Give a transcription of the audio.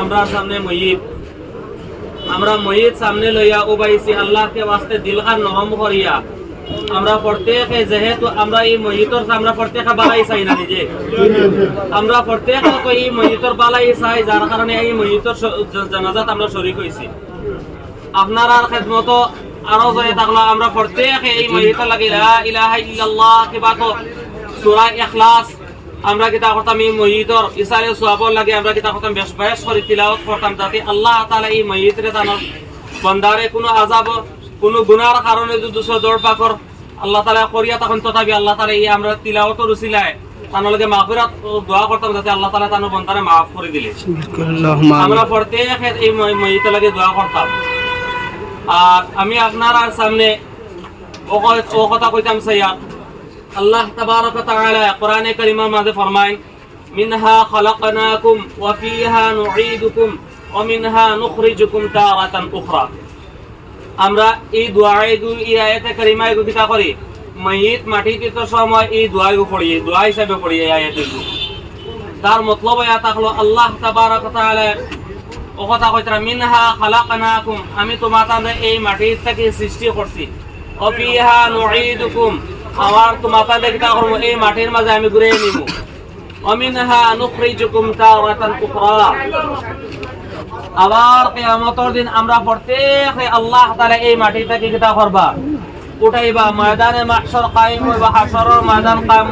আমরা সামনে ময়িত, আমরা ময়িত সামনে লইয়া উবাইছি আল্লাহকে ওয়াস্তে দিলখান নরম করিয়া আমরা প্রত্যেকে, যেহেতু আমরা এই ময়িতর আমরা প্রত্যেকে বালাই চাই না নিজে, আমরা প্রত্যেকে এই ময়িতর বালাই চাই, যার কারণে এই ময়িতর জানাজাত আমরা শরীক হয়েছি। আপনারা খেদমত আরো জয়ে থাকলো আমরা প্রত্যেকে এই ময়িতর লাগি লা ইলাহা ইল্লাল্লাহ কিবা তো সূরা ইখলাস আমরা কিতা করতাম এই ময়িতর ইসারে সওয়াবর লাগে আমরা কিতা করতাম বেশ বেশ করে তিলাওয়াত করতাম, যাতে আল্লাহ তাআলা এই ময়িতরে তানোর বান্দারে কোনো আযাব কোনো গুনার কারণে যদি দৌড় পাকর আল্লাহ তাআলা করিয়া তখন তথাপি আল্লাহ তাআলা এই আমরা তিলাওয়াতের উসিলায় তানোর লাগে মাগফিরাত দোয়া করতাম, যাতে আল্লাহ তাআলা তানোর বান্দারে মাফ করে দিলে। আমরা প্রত্যেকে এই ময়িতের লাগে দোয়া করতাম। আর আমি আপনার সামনে ও কথা কইতাম সাইয়া, আল্লাহ তাবারক ওয়া তাআলা কোরআনে কারীমের মাঝে ফরমায় মিনহা খালাকনাকুম ওয়া ফিহা নুঈদুকুম ওয়া মিনহা নুখরিজুকুম তারাতান উখরা। আমরা এই দোয়াইগু এই আয়াতে কারীমায় কিতা করি মাইয়িত মাটিতে তো সময় এই দোয়াইগু পড়ি, দোয়া হিসাবে পড়ি এই আয়াতগুলো। তার মতলব ইয়া তাহলো আল্লাহ তাবারক ওয়া তাআলা ও কথা কইতরা মিনহা খালাকনাকুম, আমি তোমাদের এই মাটির থেকে সৃষ্টি করছি, ওয়া ফিহা নুঈদুকুম, আবার তোমাদের কিতা করব এই মাটির মাঝে আমি ঘুরিয়ে নিব, ওয়া মিনহা নুখরিজুকুম তারাতান উখরা। আবার কিয়ামতের দিন আমরা প্রত্যেকে আল্লাহ তাআলা এই মাটি থেকে কিতা করবা উঠাইবা, ময়দানে মাহশর কায়েম হইবা, হাশরের ময়দান কায়েম।